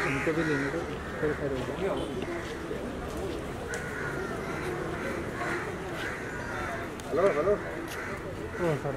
उनको भी लेंगे तो फिर करेंगे। हेलो हेलो सर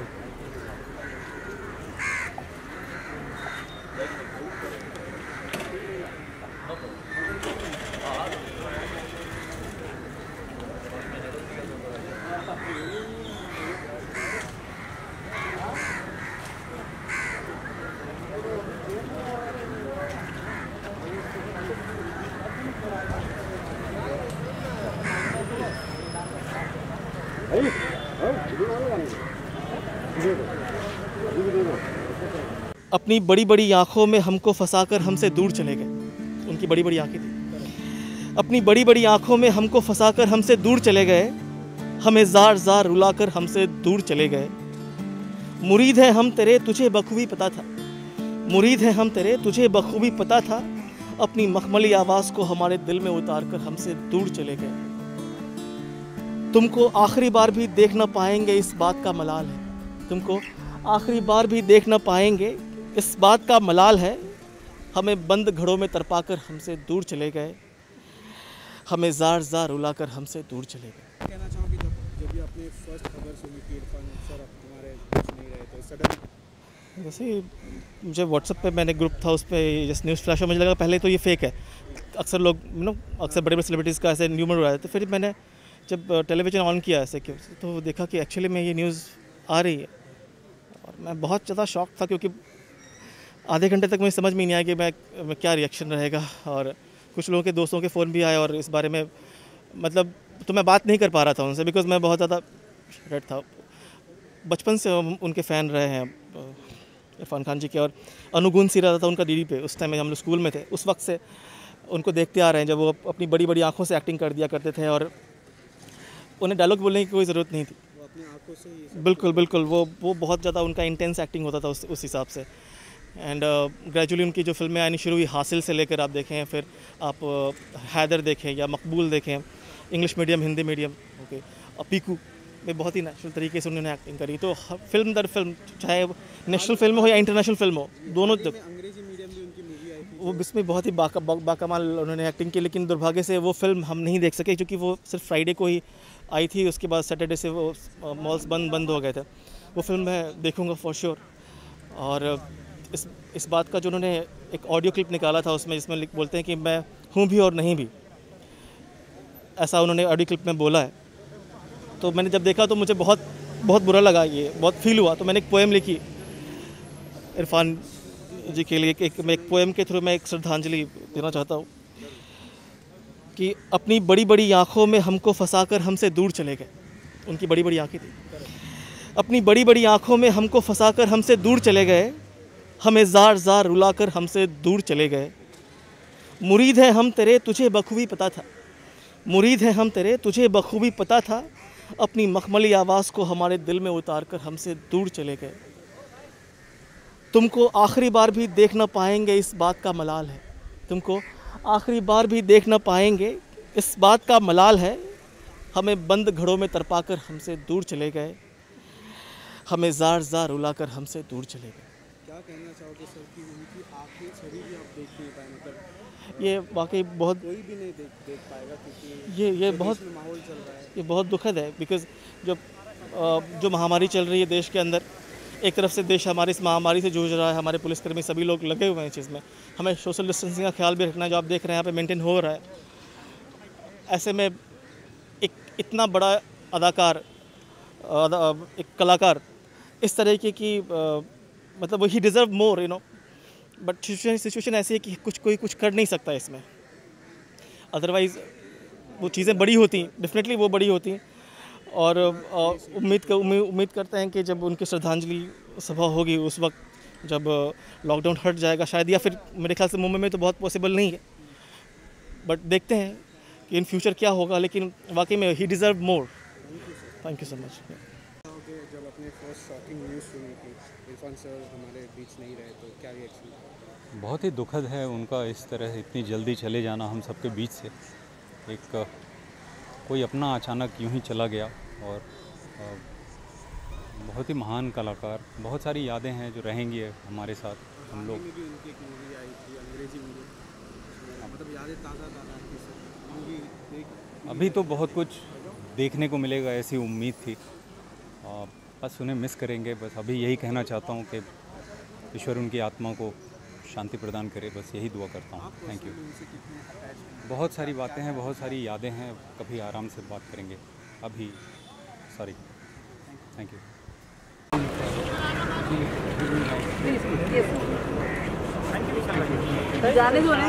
अपनी बड़ी बड़ी आँखों में हमको फंसाकर हमसे दूर चले गए। उनकी बड़ी बड़ी आँखें थी। अपनी बड़ी बड़ी आँखों में हमको फंसाकर हमसे दूर चले गए, हमें जार जार रुलाकर हमसे दूर चले गए। मुरीद हैं हम तेरे तुझे बखूबी पता था, मुरीद हैं हम तेरे तुझे बखूबी पता था, अपनी मखमली आवाज़ को हमारे दिल में उतार कर हमसे दूर चले गए। तुमको आखिरी बार भी देख न पाएंगे इस बात का मलाल है, तुमको आखिरी बार भी देख न पाएंगे इस बात का मलाल है, हमें बंद घड़ों में तरपाकर हमसे दूर चले गए, हमें जार जार रुलाकर हमसे दूर चले गए। कहना चाहूँगी जब भी आपने फर्स्ट खबर सुनी कि इरफान सर अब तुम्हारे कुछ नहीं रहे तो सडन जैसे मुझे व्हाट्सएप पे मैंने ग्रुप था उस पर जैसे न्यूज़ फ्लैश, मुझे लगा पहले तो ये फेक है। अक्सर लोग अक्सर बड़े बड़े सेलिब्रिटीज़ का ऐसे न्यूमर उड़ाए थे। फिर मैंने जब टेलीविज़न ऑन किया ऐसे क्यों तो देखा कि एक्चुअली में ये न्यूज़ आ रही है और मैं बहुत ज़्यादा शॉक था, क्योंकि आधे घंटे तक मुझे समझ में नहीं आया कि मैं क्या रिएक्शन रहेगा। और कुछ लोगों के दोस्तों के फ़ोन भी आए और इस बारे में मतलब तो मैं बात नहीं कर पा रहा था उनसे, बिकॉज़ मैं बहुत ज़्यादा रेड था। बचपन से उनके फ़ैन रहे हैं इरफान खान जी के, और अनुगुण सी रहा था उनका डीडी पे। उस टाइम में हम लोग स्कूल में थे, उस वक्त से उनको देखते आ रहे हैं जब वो अपनी बड़ी बड़ी आँखों से एक्टिंग कर दिया करते थे और उन्हें डायलॉग बोलने की कोई ज़रूरत नहीं थी। वो अपनी आंखों से ही बिल्कुल बिल्कुल वो बहुत ज़्यादा उनका इंटेंस एक्टिंग होता था उस हिसाब से। एंड ग्रेजुअली उनकी जो फिल्में आनी शुरू हुई, हासिल से लेकर आप देखें, फिर आप हैदर देखें या मकबूल देखें, English medium Hindi medium, okay, Piku में बहुत ही नेचुरल तरीके से उन्होंने एक्टिंग करी। तो फिल्म दर फिल्म, चाहे नेशनल फिल्म हो या इंटरनेशनल फिल्म हो, दोनों अंग्रेजी मीडियम भी उनकी मूवी आई थी, वो इसमें बहुत ही बाकमाल उन्होंने एक्टिंग की। लेकिन दुर्भाग्य से वो फिल्म हम नहीं देख सके, क्योंकि वो सिर्फ फ्राइडे को ही आई थी, उसके बाद सैटरडे से वो मॉल्स बंद हो गए थे। वो फिल्म मैं देखूंगा फॉर श्योर। और इस बात का जो उन्होंने एक ऑडियो क्लिप निकाला था उसमें, जिसमें बोलते हैं कि मैं हूँ भी और नहीं भी, ऐसा उन्होंने ऑडियो क्लिप में बोला है। तो मैंने जब देखा तो मुझे बहुत बहुत बुरा लगा, ये बहुत फील हुआ। तो मैंने एक पोएम लिखी इरफान जी के लिए। एक पोएम के थ्रू मैं एक श्रद्धांजलि देना चाहता हूँ कि अपनी बड़ी बड़ी आँखों में हमको फंसाकर हमसे दूर चले गए। उनकी बड़ी बड़ी आँखें थी। अपनी बड़ी बड़ी आँखों में हमको फंसाकर हमसे दूर चले गए, हमें जार जार रुलाकर हमसे दूर चले गए। मुरीद हैं हम तेरे तुझे बखूबी पता था, मुरीद हैं हम तेरे तुझे बखूबी पता था, अपनी मखमली आवाज़ को हमारे दिल में उतार कर हमसे दूर चले गए। तुमको आखिरी बार भी देख न पाएंगे इस बात का मलाल है, तुमको आखिरी बार भी देख न पाएंगे इस बात का मलाल है, हमें बंद घड़ों में तरपाकर हमसे दूर चले गए, हमें जार जार रुलाकर हमसे दूर चले गए। क्या कहना चाहोगे सर कि उनकी आखिरी छवि भी आप देख नहीं पाए, मतलब ये वाकई बहुत, कोई भी नहीं देख पाएगा, क्योंकि ये बहुत माहौल चल रहा है, ये बहुत दुखद है। बिकॉज़ जो महामारी चल रही है देश के अंदर, एक तरफ से देश हमारी इस महामारी से जूझ रहा है, हमारे पुलिसकर्मी सभी लोग लगे हुए हैं इस चीज़ में। हमें सोशल डिस्टेंसिंग का ख्याल भी रखना है, जो आप देख रहे हैं यहाँ पे मेंटेन हो रहा है। ऐसे में एक इतना बड़ा अदाकार, एक कलाकार इस तरीके की मतलब ही डिज़र्व मोर, बट सिचुएशन ऐसी है कि कोई कुछ कर नहीं सकता इसमें। अदरवाइज़ वो चीज़ें बड़ी होती, डेफिनेटली वो बड़ी होती। और उम्मीद करते हैं कि जब उनकी श्रद्धांजलि सभा होगी उस वक्त जब लॉकडाउन हट जाएगा शायद, या फिर मेरे ख्याल से मुंबई में तो बहुत पॉसिबल नहीं है, बट देखते हैं कि इन फ्यूचर क्या होगा। लेकिन वाकई में ही deserve more. Thank you so much. Okay, जब अपने फर्स्ट शॉकिंग न्यूज़ सुनी कि इरफान सर हमारे बीच नहीं रहे तो क्या रिएक्शन? बहुत ही दुखद है उनका इस तरह इतनी जल्दी चले जाना हम सबके बीच से। एक कोई अपना अचानक यूं ही चला गया, और बहुत ही महान कलाकार। बहुत सारी यादें हैं जो रहेंगी हमारे साथ। हम लोग भी उनकी एक मूवी आई थी, अंग्रेजी मूवी, मतलब यादें ताज़ा की सर मूवी देख। अभी तो बहुत कुछ देखने को मिलेगा ऐसी उम्मीद थी। बस उन्हें मिस करेंगे। बस अभी यही कहना चाहता हूँ कि ईश्वर उनकी आत्मा को शांति प्रदान करे, बस यही दुआ करता हूँ। Thank you. बहुत सारी बातें हैं, बहुत सारी यादें हैं, कभी आराम से बात करेंगे। अभी सॉरी, थैंक यू। जाने दो ना।